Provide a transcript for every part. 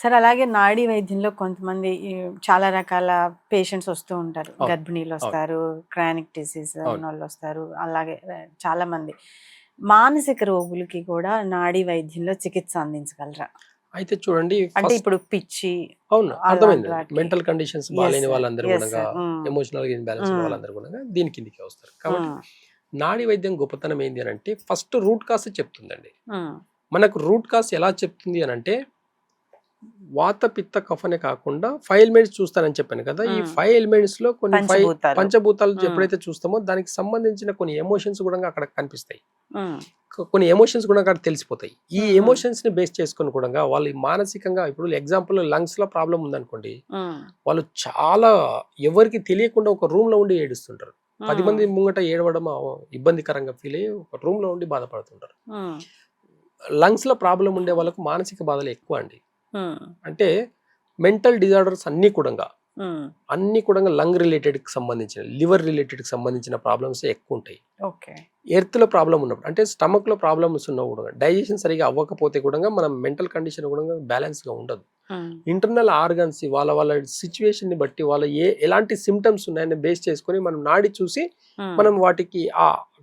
Sir అలాగే నాడీ వైద్యంలో కొంతమంది చాలా రకాల పేషెంట్స్ వస్తూ ఉంటారు. అవును. గర్భిణీలు అవును. వస్తారు, క్రానిక్ డిసీజ్ అవును. ఉన్నోళ్ళు వస్తారు. అలాగే చాలా మంది మానసిక రోగులకి కూడా నాడీ వైద్యంలో చికిత్స అందించగలరా? అయితే చూడండి అంటే ఫస్ట్ ఇప్పుడు పిచ్చి అవును. అలాంటి అర్థమైంది. వాటికి. మెంటల్ కండిషన్స్ యెస్ బాలేని సార్. వాళ్ళందరూ యెస్ గూడంగా సార్. హ్మ్. ఎమోషనల్‌గా ఇన్‌బాలన్స్ ఉన్న హ్మ్. వాళ్ళందరూ గూడంగా దీని కిందకే వస్తారు. కాబట్టి హ్మ్. నాడీ వైద్యం గొప్పతనం ఏంది అనంటే ఫస్ట్ రూట్ కాజ్ చెప్తుందండి. హ్మ్. మనకు రూట్ కాజ్ ఎలా చెప్తుంది అనంటే వాత, పిత్త, కఫనే కాకుండా 5 ఎలిమెంట్స్ చూస్తానని చెప్పాను కదా! ఈ హ్మ్. 5 ఎలిమెంట్స్‌లో కొన్ని 5 పంచభూతాలు. పంచభూతాలు హ్మ్. ఎప్పుడైతే చూస్తామో దానికి సంబంధించిన కొన్ని ఎమోషన్స్ గూడంగా అక్కడ కనిపిస్తాయి. హ్మ్. కొన్ని ఎమోషన్స్ కూడా అక్కడ తెలిసిపోతాయి. ఈ హుహు. ఎమోషన్స్‌ని బేస్ చేసుకొని కూడంగా వాళ్ళు మానసికంగా ఇప్పుడు ఎగ్జాంపుల్ లంగ్స్‌లో ప్రాబ్లమ్ ఉందనుకోండి. హ్మ్. వాళ్ళు చాలా ఎవరికీ తెలియకుండా ఒక రూమ్‌లో ఉండి ఏడుస్తుంటారు. 10 హ్మ్. మంది ముంగట ఏడవడం ఇబ్బందికరంగా ఫీల్ అయ్యి ఒక రూమ్‌లో ఉండి బాధపడుతుంటారు. హ్మ్. లంగ్స్‌లో ప్రాబ్లమ్ ఉండే వాళ్ళకు మానసిక బాధలు ఎక్కువ అండి. హ్మ్. అంటే మెంటల్ డిజార్డర్స్ హ్మ్. అన్నీ కూడంగా లంగ్ రిలేటెడ్‌కి సంబంధించిన, లివర్ రిలేటెడ్‌కి సంబంధించిన ప్రాబ్లమ్సే ఎక్కువుంటాయి. ఓకే. ఎర్త్‌లో ప్రాబ్లమ్ ఉన్నప్పుడు అంటే స్టమక్‌లో ప్రాబ్లమ్స్ ఉన్నా కూడా డైజెషన్ సరిగ్గా అవ్వకపోతే కూడంగా మనం మెంటల్ కండిషన్ కూడంగా బ్యాలెన్స్‌గా ఉండదు. హ్మ్. ఇంటర్నల్ ఆర్గాన్స్ వాళ్ళ సిట్యుయేషన్‌ని బట్టి వాళ్ళ ఎలాంటి సింప్టమ్స్ ఉన్నాయని బేస్ చేసుకొని మనం నాడి చూసి హ్మ్. మనం వాటికి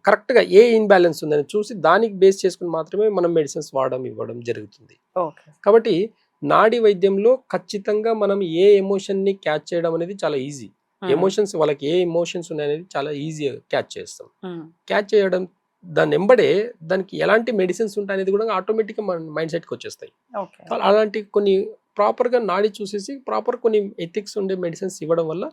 కరెక్ట్‌గా ఏ ఇన్‌బాలన్స్ ఉందని చూసి దానికి బేస్ చేసుకొని మాత్రమే మనం మెడిసిన్స్ ఇవ్వడం జరుగుతుంది. ఓకే. కాబట్టి నాడీ వైద్యంలో ఖచ్చితంగా మనం ఏ ఎమోషన్‌ని క్యాచ్ చేయడం అనేది చాలా ఈజీ. హ్మ్. ఎమోషన్స్ వాళ్ళకి ఏ ఎమోషన్స్ ఉన్నాయనేది చాలా ఈజీగా క్యాచ్ చేస్తాం. హ్మ్. క్యాచ్ చేయడం దాన్నెంబడే దానికి ఎలాంటి మెడిసిన్స్ ఉంటాయనేది కూడా ఆటోమేటిక్‌గా మన మైండ్ సెట్‌కొచ్చేస్తాయి. ఓకే. అలాంటి కొన్ని ప్రాపర్‌గా నాడి చూసేసి ప్రాపర్ కొన్ని ఎథిక్స్ ఉండే మెడిసిన్స్ ఇవ్వడం వల్ల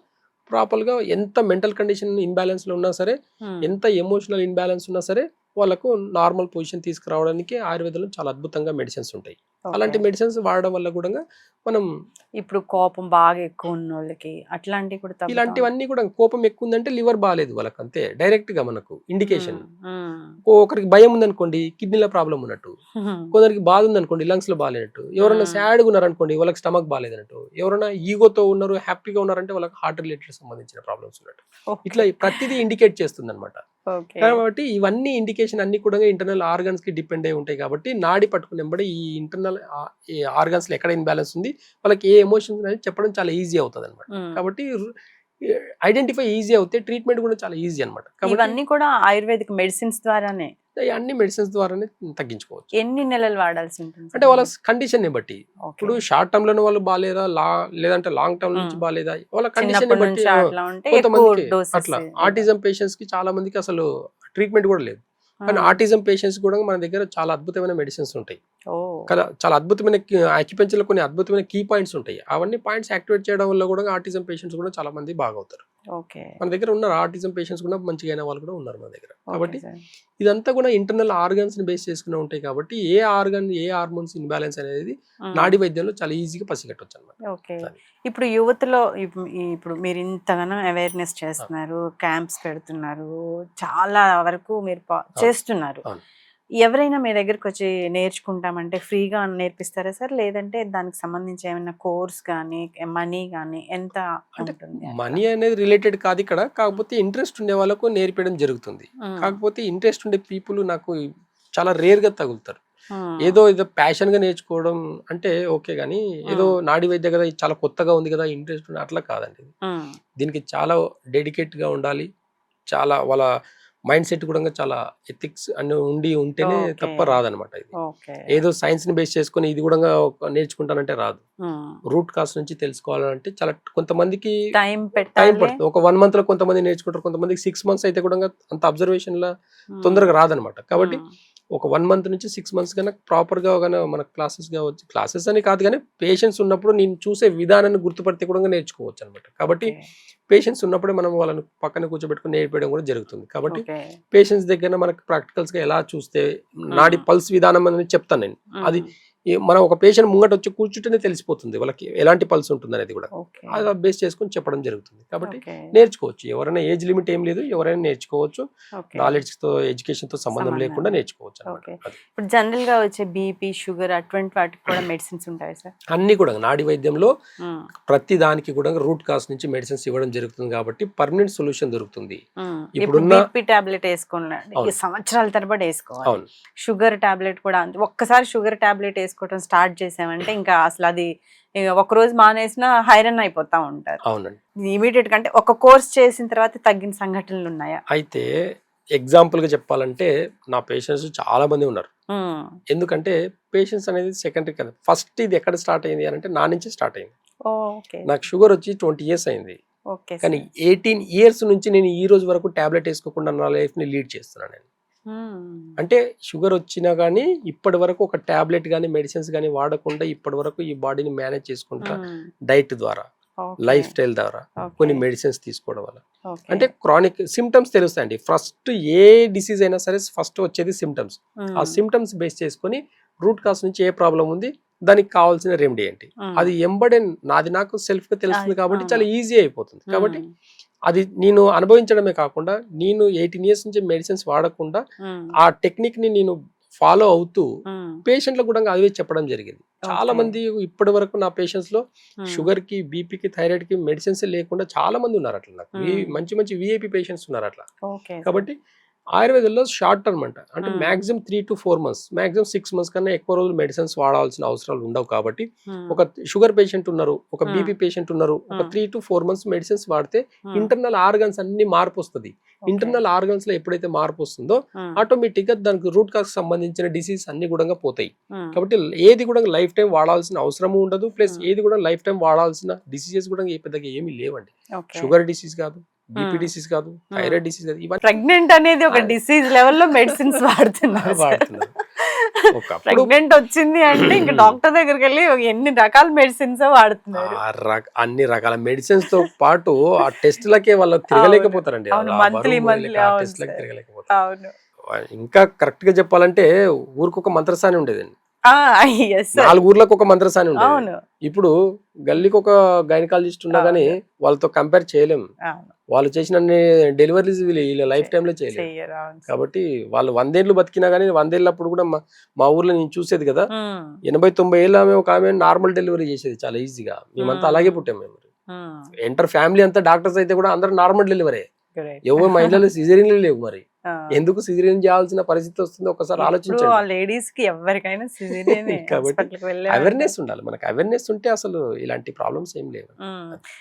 ప్రాపర్‌గా ఎంత మెంటల్ కండిషన్ ఇన్‌బాలెన్స్‌లో ఉన్నా సరే, హ్మ్. ఎంత ఎమోషనల్ ఇన్‌బాలెన్స్ ఉన్నా సరే వాళ్ళకు నార్మల్ పొజిషన్ తీసుకురావడానికి ఆయుర్వేదంలో చాలా అద్భుతంగా మెడిసిన్స్ ఉంటాయి. ఓకే. అలాంటి మెడిసిన్స్ వాడడం వల్ల గూడంగా మనం ఇప్పుడు కోపం బాగా ఎక్కువ ఉన్నోళ్ళకి అట్లాంటివి కూడా తగ్గుతా ఉంటాయి. ఇలాంటివన్నీ కూడా కోపం ఎక్కువుందంటే లివర్ బాలేదు వాళ్ళకంతే. డైరెక్ట్‌గా మనకు ఇండికేషన్. హ్మ్. హ్మ్. ఒకరికి భయం ఉందనుకోండి కిడ్నీలో ప్రాబ్లమ్ ఉన్నట్టు. హ్మ్. కొందరికి బాధ ఉందనుకోండి లంగ్స్‌లో బాలేనట్టు. ఎవరైనా హ్మ్. సాడ్‌గా ఉన్నారనుకోండి వాళ్ళకి స్టమక్ బాలేదన్నట్టు. ఎవరైనా ఈగోతో ఉన్నారు, హ్యాపీగా ఉన్నారంటే వాళ్ళకి హార్ట్ రిలేటెడ్ సంబంధించిన ప్రాబ్లమ్స్ ఉన్నట్టు. ఓకే. ఇట్లా ప్రతిదీ ఇండికేట్ చేస్తుందన్నమాట. ఓకే. కాబట్టి ఇవన్నీ ఇండికేషన్ అన్నీ కూడా ఇంటర్నల్ ఆర్గాన్స్‌కి డిపెండ్ అయ్యి ఉంటాయి కాబట్టి నాడి పట్టుకున్నెంబడే ఈ ఇంటర్నల్ ఈ ఆర్గాన్స్‌లో ఎక్కడ ఇన్‌బాలన్స్ ఉంది, వాళ్ళకి ఏ ఎమోషన్స్ అనేది చెప్పడం చాలా ఈజీ అవుతదన్నమాట. హ్మ్. కాబట్టి ఐడెంటిఫై ఈజీ అవుతే ట్రీట్‌మెంట్ కూడా చాలా ఈజీ అన్నమాట. కాబట్టి ఇవన్నీ కూడా ఆయుర్వేదిక్ మెడిసిన్స్ ద్వారానే. అన్ని మెడిసిన్స్ ద్వారానే తగ్గించుకోవచ్చు. ఎన్ని నెలలు వాడాల్సి ఉంటుంది అంటే సార్ వాళ్ళ ఇవి? కండిషన్‌ని బట్టి. ఓకే. ఇప్పుడు షార్ట్ టర్మ్‌లోనే వాళ్ళు బాలేరా? లేదంటే లాంగ్ టర్మ్ హ్మ్. నుంచి బాలేదా? వాళ్ళ కండిషన్‌ని చిన్నప్పటి బట్టి నుంచి అట్లా ఉంటే ఎక్కువ కొంతమందికి డోసెస్ అట్లా ఇవ్వాలి. ఆటిజం పేషెంట్స్‌కి చాలా మందికి అసలు ట్రీట్‌మెంట్ కూడా లేదు. కానీ హ్మ్. ఆటిజం పేషెంట్స్ కూడా మన దగ్గర చాలా అద్భుతమైన మెడిసిన్స్ ఉంటాయి. ఓహ్! కదా! చాలా అద్భుతమైన అక్యుపెంచర్‌లో కొన్ని అద్భుతమైన కీ పాయింట్స్ ఉంటాయి. అవన్నీ పాయింట్స్ యాక్టివేట్ చేయడం వల్ల కూడా ఆటిజం పేషెంట్స్ కూడా చాలా మంది బాగవుతారు. ఓకే. మన దగ్గర ఉన్నారు ఆటిజం పేషెంట్స్ కూడా మంచిగా అయిన వాళ్ళు కూడా ఉన్నారు మన దగ్గర. ఓకే కాబట్టి సార్. ఇదంతా కూడా ఇంటర్నల్ ఆర్గాన్స్‌ని బేస్ చేసుకునే ఉంటాయి కాబట్టి ఏ ఆర్గాన్, ఏ హార్మోన్స్ ఇన్‌బాలెన్స్ అనేది హ్మ్. నాడీ వైద్యంలో చాలా ఈజీగా పసిగట్టొచ్చనమాట. ఓకే. అది. ఇప్పుడు యువతలో ఇప్పుడు మీరు ఇంతగానో అవేర్‌నెస్ ఆ! చేస్తున్నారు. క్యాంప్స్ పెడుతున్నారు. చాలా వరకు మీరు అవును. చేస్తున్నారు. అవును. ఎవరైనా మీ దగ్గరకొచ్చి నేర్చుకుంటామంటే ఫ్రీగా నేర్పిస్తారా సార్? లేదంటే దానికి సంబంధించి ఏమైనా కోర్స్ గానీ, మనీ గానీ ఎంత అంటే ఉంటుంది అట్లా? మనీ అనేది రిలేటెడ్ కాదు ఇక్కడ. కాకపోతే ఇంట్రెస్ట్ ఉండే వాళ్ళకు నేర్పియడం జరుగుతుంది. హ్మ్. కాకపోతే ఇంట్రెస్ట్ ఉండే పీపుల్ నాకు చాలా రేర్‌గా తగులుతారు. హ్మ్. ఏదో ప్యాషన్‌గా నేర్చుకోవడం అంటే ఓకే గానీ, ఏదో హ్మ్. నాడీ వైద్య కదా! ఇది చాలా కొత్తగా ఉంది కదా! ఇంట్రెస్ట్ అట్లా కాదండి. హ్మ్. దీనికి చాలా డెడికేట్‌గా ఉండాలి. చాలా వాళ్ళ మైండ్ సెట్ కూడా చాలా ఎథిక్స్ అని ఉంటేనే ఓకే. తప్ప రాదనమాట ఇది. ఓకే. ఏదో సైన్స్‌ని బేస్ చేసుకొని ఇది కూడా నేర్చుకుంటానంటే రాదు. హ్మ్. రూట్ కాజ్ నుంచి తెలుసుకోవాలంటే చాలా కొంతమందికి టైం టైం పెట్టాలి. పడుతుంది. ఒక 1 మంత్‌లో కొంతమంది నేర్చుకుంటారు. కొంతమందికి 6 మంత్స్ అయితే కూడా అంత అబ్జర్వేషన్‌ల హ్మ్. తొందరగా రాదనమాట. కాబట్టి హ్మ్. ఒక 1 మంత్ నుంచి 6 మంత్స్ కన్నా ప్రాపర్‌గా మన క్లాసెస్ కావచ్చు. క్లాసెస్ అని కాదు గానీ పేషెంట్స్ ఉన్నప్పుడు నేను చూసే విధానాన్ని గుర్తుపడితే కూడా నేర్చుకోవచ్చనమాట. కాబట్టి ఓకే. పేషెంట్స్ ఉన్నప్పుడే మనం వాళ్ళని పక్కన కూర్చోబెట్టుకొని నేర్పియడం కూడా జరుగుతుంది. కాబట్టి ఓకే. పేషెంట్స్ దగ్గర మనకు ప్రాక్టికల్స్‌గా ఎలా చూస్తే నాడి హ్మ్. పల్స్ విధానం అనేది చెప్తాను నేను. అది హ్మ్. మనం ఒక పేషెంట్ ముంగటొచ్చి కూర్చుంటేనే తెలిసిపోతుంది. వాళ్ళకి ఎలాంటి పల్స్ ఉంటుందనేది కూడా. ఓకే. అలా బేస్ చేసుకొని చెప్పడం జరుగుతుంది. కాబట్టి ఓకే. నేర్చుకోవచ్చు. ఎవరైనా ఏజ్ లిమిట్ ఏం లేదు. ఎవరైనా నేర్చుకోవచ్చు. ఓకే. నాలెడ్జ్‌తో, ఎడ్యుకేషన్‌తో సంబంధం సంబంధం లేకుండా లేదు. నేర్చుకోవచ్చనమాట. ఓకే. అది. ఇప్పుడు జనరల్‌గా వచ్చే బీపీ, షుగర్ అటువంటి వాటికి కూడా మెడిసిన్స్ ఉంటాయా సార్? అన్నీ కూడా నాడీ వైద్యంలో హ్మ్. ప్రతి దానికి కూడా రూట్ కాజ్ నుంచి మెడిసిన్స్ ఇవ్వడం జరుగుతుంది కాబట్టి పర్మనెంట్ సొల్యూషన్ దొరుకుతుంది. హ్మ్. ఇప్పుడు ఇప్పుడున్న బీపీ టాబ్లెట్ ఏసుకోవాలండి. ఈ అవును. సంవత్సరాల తరబడి ఏసుకోవాలి. అవును. షుగర్ టాబ్లెట్ కూడా అంతే. ఒక్కసారి షుగర్ టాబ్లెట్ చేసుకోవటం స్టార్ట్ చేసామంటే ఇంకా అసలు అది ఒక రోజు మానేసినా హైరన్ అయిపోతా ఉంటారు. అవునండి. ఇమీడియట్ గా అంటే ఒక కోర్స్ చేసిన తర్వాత తగ్గిన సంఘటనలు ఉన్నాయా? అయితే ఎగ్జాంపుల్గా చెప్పాలంటే నా పేషెంట్స్ చాలా మంది ఉన్నారు. ఎందుకంటే పేషెన్స్ అనేది సెకండరీ కదా. ఫస్ట్ ఇది ఎక్కడ స్టార్ట్ అయింది అని అంటే నా నుంచి స్టార్ట్ అయింది. ఓకే. నాకు షుగర్ వచ్చి 20 years అయింది. ఓకే కానీ 18 years నుంచి నేను ఈ రోజు వరకు టాబ్లెట్ వేసుకోకుండా నా లైఫ్ని లీడ్ చేస్తున్నాను నేను. అంటే షుగర్ వచ్చినా కానీ ఇప్పటి వరకు ఒక టాబ్లెట్ కానీ మెడిసిన్స్ కానీ వాడకుండా ఇప్పటి వరకు ఈ బాడీని మేనేజ్ చేసుకుంటా డైట్ ద్వారా, లైఫ్ స్టైల్ ద్వారా, కొన్ని మెడిసిన్స్ తీసుకోవడం వల్ల. అంటే క్రానిక్ సిమ్టమ్స్ తెలుస్తాయండి. ఫస్ట్ ఏ డిసీజ్ అయినా సరే ఫస్ట్ వచ్చేది సిమ్టమ్స్. ఆ సిమ్టమ్స్ బేస్ చేసుకొని రూట్ కాజ్ నుంచి ఏ ప్రాబ్లం ఉంది, దానికి కావాల్సిన రెమెడీ ఏంటి, అది ఎంబడే నాది నాకు సెల్ఫ్ గా తెలుస్తుంది కాబట్టి చాలా ఈజీ అయిపోతుంది. కాబట్టి అది నేను అనుభవించడమే కాకుండా నేను 18 years నుంచి మెడిసిన్స్ వాడకుండా ఆ టెక్నిక్ ని నేను ఫాలో అవుతూ పేషెంట్లకు కూడా అదే చెప్పడం జరిగింది. చాలా మంది ఇప్పటి వరకు నా పేషెంట్స్ లో షుగర్ కి, బీపీకి, థైరాయిడ్ కి మెడిసిన్స్ లేకుండా చాలా మంది ఉన్నారు అట్లా. నాకు మంచి మంచి విఐపి పేషెంట్స్ ఉన్నారు అట్లా. కాబట్టి ఆయుర్వేదంలో షార్ట్ టర్మ్ అంట, అంటే maximum 3 to 4 months, maximum 6 months కన్నా ఎక్కువ రోజులు మెడిసిన్స్ వాడాల్సిన అవసరాలు ఉండవు. కాబట్టి ఒక షుగర్ పేషెంట్ ఉన్నారు, ఒక బీపీ పేషెంట్ ఉన్నారు, ఒక 3 to 4 months మెడిసిన్స్ వాడితే ఇంటర్నల్ ఆర్గన్స్ అన్ని మార్పు వస్తుంది. ఇంటర్నల్ ఆర్గన్స్ లో ఎప్పుడైతే మార్పు వస్తుందో ఆటోమేటిక్ గా దానికి రూట్ కాజ్ సంబంధించిన డిసీజ్ అన్ని కూడా పోతాయి. కాబట్టి ఏది కూడా లైఫ్ టైం వాడాల్సిన అవసరము ఉండదు. ప్లస్ ఏది కూడా లైఫ్ టైం వాడాల్సిన డిసీజెస్ కూడా పెద్దగా ఏమీ లేవండి. షుగర్ డిసీజ్ కాదు, బీపీ డిసీజ్ కాదు, థైరాయిడ్ డిసీజ్ కాదు, ఇవన్నీ ప్రెగ్నెంట్ అనేది ఒక డిసీజ్ లెవెల్లో మెడిసిన్స్ వాడుతున్నారు. ప్రెగ్నెంట్ వచ్చింది అంటే ఇంకా డాక్టర్ దగ్గరికి వెళ్ళి ఎన్ని రకాల మెడిసిన్స్ వాడుతున్నారు. అన్ని రకాల మెడిసిన్స్ తో పాటు ఆ టెస్ట్ లకే వాళ్ళు తిరగలేకపోతారండి. మంత్లీ తిరగలేకపోతారు. ఇంకా కరెక్ట్ గా చెప్పాలంటే ఊరికొక మంత్రసాని ఉండేదండి. 4 ఊర్లకు ఒక మంత్రసాని ఉండేది. ఇప్పుడు గల్లీకి ఒక గైనకాలజిస్ట్ ఉన్నా గానీ వాళ్ళతో కంపేర్ చేయలేము. వాళ్ళు చేసిన డెలివరీస్ వీళ్ళ లైఫ్ టైమ్ లో చేయలేము. కాబట్టి వాళ్ళు 100 ఏళ్ళు బతికినా గానీ 100 ఏళ్ళప్పుడు కూడా మా ఊర్లో నేను చూసేది కదా, 80-90 ఏళ్ళ ఆమె ఒక ఆమె నార్మల్ డెలివరీ చేసేది చాలా ఈజీగా. మేమంతా అలాగే పుట్టాం. మేము ఎంటర్ ఫ్యామిలీ అంతా డాక్టర్స్ అయితే కూడా అందరూ నార్మల్ డెలివరీ. ఎవరు మా ఇంట్లో సిజేరియన్లు లేవు. మరి ఎందుకు సిజేరియన్ చేయాల్సిన పరిస్థితి వస్తుంది ఒకసారి ఆలోచించండి. లేడీస్ కి ఎవరికైనా కాబట్టి అవేర్నెస్ ఉండాలి. మనకి అవేర్నెస్ ఉంటే అసలు ఇలాంటి ప్రాబ్లమ్స్ ఏం లేవు.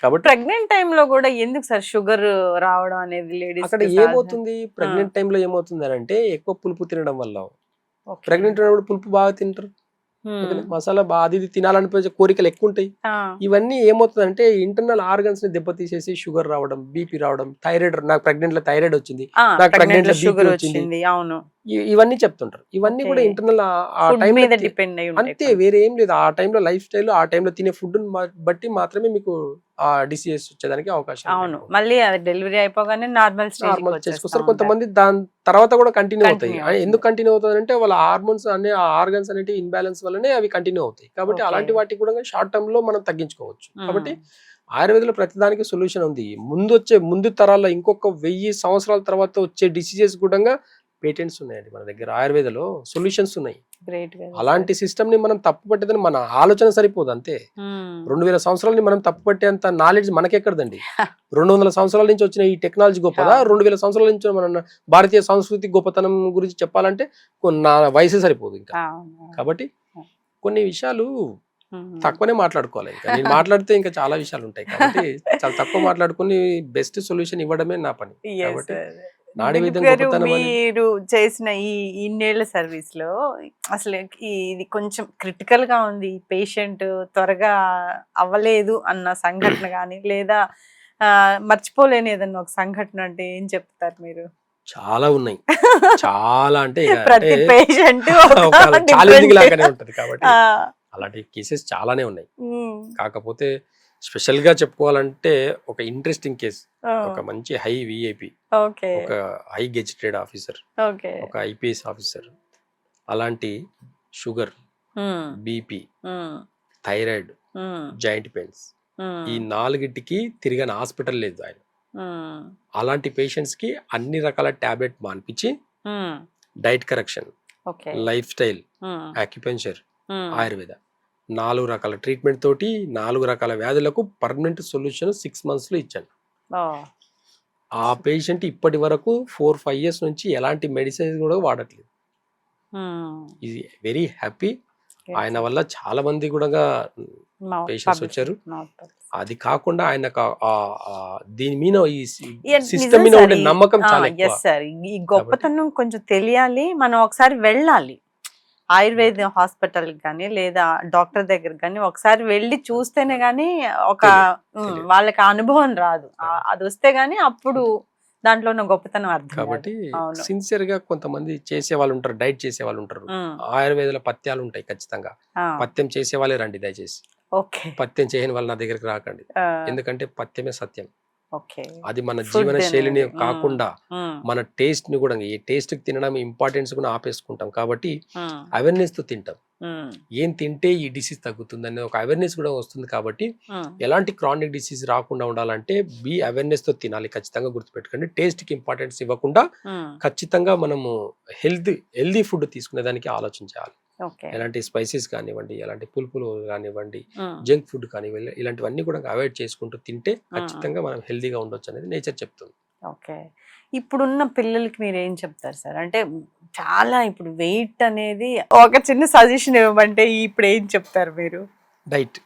కాబట్టి ప్రెగ్నెంట్ టైమ్ లో కూడా ఎందుకు సార్ షుగర్ రావడం అనేది లేడీస్ అక్కడ ఏమవుతుంది, ప్రెగ్నెంట్ టైమ్ లో ఏమవుతుంది అని అంటే ఎక్కువ పులుపు తినడం వల్ల. ప్రెగ్నెంట్ ఉన్నప్పుడు పులుపు బాగా తింటారు, మసాలా అది తినాలనిపించే కోరికలు ఎక్కువ ఉంటాయి. ఇవన్నీ ఏమవుతుందంటే ఇంటర్నల్ ఆర్గన్స్ ని దెబ్బతీసేసి షుగర్ రావడం, బీపీ రావడం, థైరాయిడ్. నాకు ప్రెగ్నెంట్ లో థైరాయిడ్ వచ్చింది, నాకు ప్రెగ్నెంట్ లో షుగర్ వచ్చింది, ఇవన్నీ చెప్తుంటారు. ఇవన్నీ కూడా ఇంటర్నల్ ఆ టైం మీద డిపెండ్ అయ్యి అంతే, వేరే ఏం లేదు. ఆ టైంలో లైఫ్ స్టైల్, ఆ టైంలో తినే ఫుడ్ బట్టి మాత్రమే మీకు ఆ డిసీజెస్ వచ్చేదానికి అవకాశం. అవును, మళ్ళీ అది డెలివరీ అయిపోగానే నార్మల్ చేసుకొస్తారు. కొంతమంది దాని తర్వాత కూడా కంటిన్యూ అవుతాయి. ఎందుకు కంటిన్యూ అవుతుంది అంటే వాళ్ళ హార్మోన్స్ అనే ఆర్గన్స్ అనేవి ఇన్బ్యాలెన్స్ వల్లనే అవి కంటిన్యూ అవుతాయి. కాబట్టి అలాంటి వాటికి కూడా షార్ట్ టర్మ్ లో మనం తగ్గించుకోవచ్చు. కాబట్టి ఆయుర్వేదంలో ప్రతిదానికి సొల్యూషన్ ఉంది. ముందు తరాల్లో ఇంకొక 1000 సంవత్సరాల తర్వాత వచ్చే డిసీజెస్ కూడా పేటెంట్స్ ఉన్నాయండి మన దగ్గర. ఆయుర్వేదంలో సొల్యూషన్స్ ఉన్నాయి. అలాంటి సిస్టమ్ ని మనం తప్పు పట్టేదని మన ఆలోచన సరిపోదు అంతే. 2000 సంవత్సరాలని మనం తప్పు పట్టేంత నాలెడ్జ్ మనకెక్కడదండి. 200 సంవత్సరాల నుంచి వచ్చిన ఈ టెక్నాలజీ గొప్పదా, 2000 సంవత్సరాల నుంచి మన భారతీయ సంస్కృతి గొప్పతనం గురించి చెప్పాలంటే నా వయసు సరిపోదు ఇంకా. కాబట్టి కొన్ని విషయాలు తక్కువనే మాట్లాడుకోవాలి. ఇంకా నేను మాట్లాడితే ఇంకా చాలా విషయాలు ఉంటాయి. కాబట్టి చాలా తక్కువ మాట్లాడుకుని బెస్ట్ సొల్యూషన్ ఇవ్వడమే నా పని. కాబట్టి మీరు చేసిన ఈ ఇన్నేళ్ల సర్వీస్ లో అసలు ఇది కొంచెం క్రిటికల్ గా ఉంది, పేషెంట్ త్వరగా అవ్వలేదు అన్న సంఘటన కానీ, లేదా మర్చిపోలేని ఏదన్నా ఒక సంఘటన అంటే ఏం చెప్తారు మీరు? చాలా ఉన్నాయి. చాలా అంటే ప్రతి పేషెంట్ ఛాలెంజింగ్ లాగానే ఉంటది. కాబట్టి అలాంటి కేసెస్ చాలానే ఉన్నాయి. కాకపోతే స్పెషల్ గా చెప్పుకోవాలంటే ఒక ఇంట్రెస్టింగ్ కేసు, ఒక మంచి హై విఐపి, ఒక హై గెజిటెడ్ ఆఫీసర్, ఒక ఐపీఎస్ ఆఫీసర్, అలాంటి sugar, BP, thyroid, joint pains, ఈ 4టికి తిరిగిన హాస్పిటల్ లేదు ఆయన. అలాంటి పేషెంట్స్ కి అన్ని రకాల టాబ్లెట్ మాన్పించి diet correction, lifestyle, acupuncture, Ayurveda 4 రకాల ట్రీట్మెంట్ తోటి 4 రకాల వ్యాధులకు పర్మనెంట్ సొల్యూషన్ 6 months లో ఇచ్చాను. ఆ పేషెంట్ ఇప్పటి వరకు 4-5 years నుంచి ఎలాంటి మెడిసిన్స్ కూడా వాడట్లేదు. Is very happy. ఆయన వల్ల చాలా మంది కూడా పేషెంట్స్ వచ్చారు. అది కాకుండా ఆయన దీని మీద ఈ సిస్టమ్ మీద ఉండే నమ్మకం చాలా ఎక్కువ. సార్ ఈ గొప్పతనం కొంచెం తెలియాలి, మనం ఒకసారి వెళ్ళాలి ఆయుర్వేద హాస్పిటల్ కానీ లేదా డాక్టర్ దగ్గర కానీ ఒకసారి వెళ్ళి చూస్తేనే గానీ ఒక వాళ్ళకి అనుభవం రాదు. అది వస్తే గానీ అప్పుడు దాంట్లో ఉన్న గొప్పతనం అర్థం. కాబట్టి సిన్సియర్ గా కొంతమంది చేసే వాళ్ళు ఉంటారు, డైట్ చేసే వాళ్ళు ఉంటారు. ఆయుర్వేదాల పత్యాలు ఉంటాయి ఖచ్చితంగా. పత్యం చేసే వాళ్ళే రండి దయచేసి. పత్యం చేయని వాళ్ళు నా దగ్గరికి రాకండి, ఎందుకంటే పత్యమే సత్యం. అది మన జీవన శైలిని కాకుండా మన టేస్ట్ ని కూడా, ఈ టేస్ట్ కి తినడం ఇంపార్టెన్స్ కూడా ఆపేసుకుంటాం. కాబట్టి అవేర్నెస్ తో తింటాం. ఏం తింటే ఈ డిసీజ్ తగ్గుతుంది అనే ఒక అవేర్నెస్ కూడా వస్తుంది. కాబట్టి ఎలాంటి క్రానిక్ డిసీజ్ రాకుండా ఉండాలంటే బీ అవేర్నెస్ తో తినాలి. ఖచ్చితంగా గుర్తుపెట్టుకోండి, టేస్ట్ కి ఇంపార్టెన్స్ ఇవ్వకుండా ఖచ్చితంగా మనము హెల్దీ ఫుడ్ తీసుకునే దానికి ఆలోచించాలి. ఎలాంటి స్పైసెస్ కానివ్వండి, ఎలాంటి పులుపులు కానివ్వండి, జంక్ ఫుడ్ కానివ్వండి, ఇలాంటివన్నీ కూడా అవాయిడ్ చేసుకుంటూ తింటే ఖచ్చితంగా మనం హెల్దీగా ఉండొచ్చు అనేది నేచర్ చెప్తుంది. ఓకే, ఇప్పుడున్న పిల్లలకి మీరు ఏం చెప్తారు సార్? అంటే చాలా ఇప్పుడు వెయిట్ అనేది ఒక చిన్న సజెషన్ ఇవ్వమంటే ఇప్పుడు ఏం చెప్తారు మీరు? డైట్.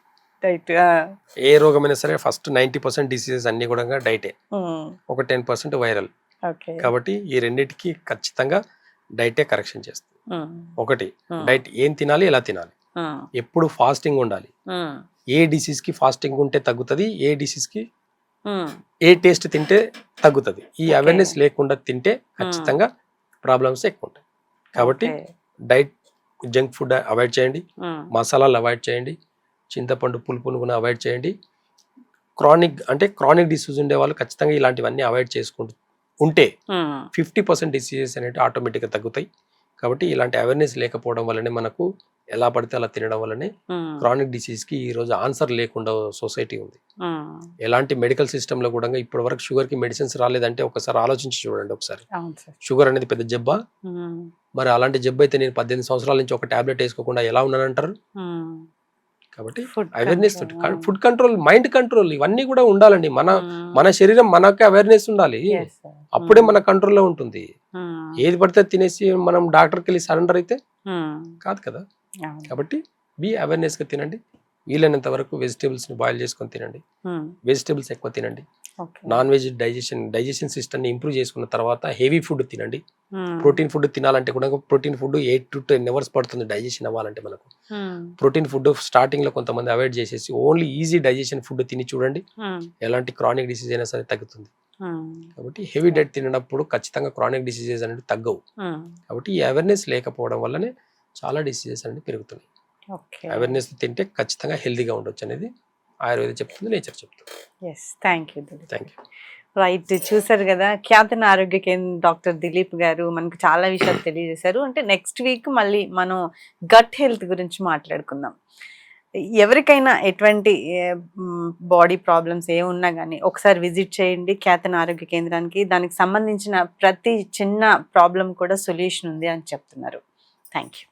ఏ రోగమైనా సరే ఫస్ట్ 90% డిసీజెస్ అన్ని కూడా డైటే, ఒక 10% వైరల్. కాబట్టి ఈ రెండింటికి ఖచ్చితంగా డైటే కరెక్షన్ చేస్తుంది. ఒకటి, డైట్ ఏం తినాలి, ఎలా తినాలి, ఎప్పుడు ఫాస్టింగ్ ఉండాలి, ఏ డిసీజ్ కి ఫాస్టింగ్ ఉంటే తగ్గుతుంది, ఏ డిసీజ్ కి ఏ టేస్ట్ తింటే తగ్గుతుంది. ఈ అవేర్నెస్ లేకుండా తింటే ఖచ్చితంగా ప్రాబ్లమ్స్ ఎక్కువ ఉంటాయి. కాబట్టి డైట్, జంక్ ఫుడ్ అవాయిడ్ చేయండి, మసాలాలు అవాయిడ్ చేయండి, చింతపండు పులుపును కూడా అవాయిడ్ చేయండి. క్రానిక్ డిసీజ్ ఉండే వాళ్ళు ఖచ్చితంగా ఇలాంటివన్నీ అవాయిడ్ చేసుకుంటూ ఉంటే 50% డిసీజెస్ అనేవి ఆటోమేటిక్గా తగ్గుతాయి. కాబట్టి ఇలాంటి అవేర్నెస్ లేకపోవడం వల్లనే మనకు ఎలా పడితే అలా తినడం వల్లనే క్రానిక్ డిసీజ్ కి ఈ రోజు ఆన్సర్ లేకుండా సొసైటీ ఉంది. ఎలాంటి మెడికల్ సిస్టమ్ లో కూడా ఇప్పటి వరకు షుగర్ కి మెడిసిన్స్ రాలేదంటే ఒకసారి ఆలోచించి చూడండి. ఒకసారి షుగర్ అనేది పెద్ద జబ్బా? మరి అలాంటి జబ్బు అయితే నేను 18 సంవత్సరాల నుంచి ఒక టాబ్లెట్ వేసుకోకుండా ఎలా ఉన్నానంటారు? కాబట్టి awareness, food control, mind control, ఇవన్నీ కూడా ఉండాలండి. మన శరీరం మనకి అవేర్నెస్ ఉండాలి, అప్పుడే మన కంట్రోల్లో ఉంటుంది. ఏది పడితే తినేసి మనం డాక్టర్కి వెళ్ళి సరెండర్ అయితే కాదు కదా. కాబట్టి బీ అవేర్నెస్ గా తినండి. వీలైనంత వరకు వెజిటేబుల్స్ ని బాయిల్ చేసుకొని తినండి, వెజిటేబుల్స్ ఎక్కువ తినండి. నాన్ వెజ్ డైజెషన్ సిస్టమ్ ని ఇంప్రూవ్ చేసుకున్న తర్వాత హెవీ ఫుడ్ తినండి. ప్రోటీన్ ఫుడ్ తినాలంటే కూడా ప్రోటీన్ ఫుడ్ 8 to 10 hours పడుతుంది డైజెషన్ అవ్వాలంటే. మనకు ప్రోటీన్ ఫుడ్ స్టార్టింగ్ లో కొంతమంది అవాయిడ్ చేసేసి ఓన్లీ ఈజీ డైజెషన్ ఫుడ్ తిని చూడండి, ఎలాంటి క్రానిక్ డిసీజ్ అయినా సరే తగ్గుతుంది. కాబట్టి హెవీ డైట్ తినప్పుడు ఖచ్చితంగా క్రానిక్ డిసీజెస్ అనేది తగ్గవు. కాబట్టి ఈ అవేర్నెస్ లేకపోవడం వల్లనే చాలా డిసీజెస్ అనేది పెరుగుతున్నాయి. అవేర్నెస్ తింటే ఖచ్చితంగా హెల్దీగా ఉండొచ్చు అనేది ఆయుర్వేద చెప్తుంది, నేచర్ చెప్తుంది. Thank you. రైట్, చూసారు కదా, ఖ్యాతన ఆరోగ్య కేంద్రం డాక్టర్ దిలీప్ గారు మనకు చాలా విషయాలు తెలియజేశారు. అంటే నెక్స్ట్ వీక్ మళ్ళీ మనం గట్ హెల్త్ గురించి మాట్లాడుకుందాం. ఎవరికైనా ఎటువంటి బాడీ ప్రాబ్లమ్స్ ఏమున్నా కానీ ఒకసారి విజిట్ చేయండి ఖ్యాతన ఆరోగ్య కేంద్రానికి. దానికి సంబంధించిన ప్రతి చిన్న ప్రాబ్లం కూడా సొల్యూషన్ ఉంది అని చెప్తున్నారు. Thank you.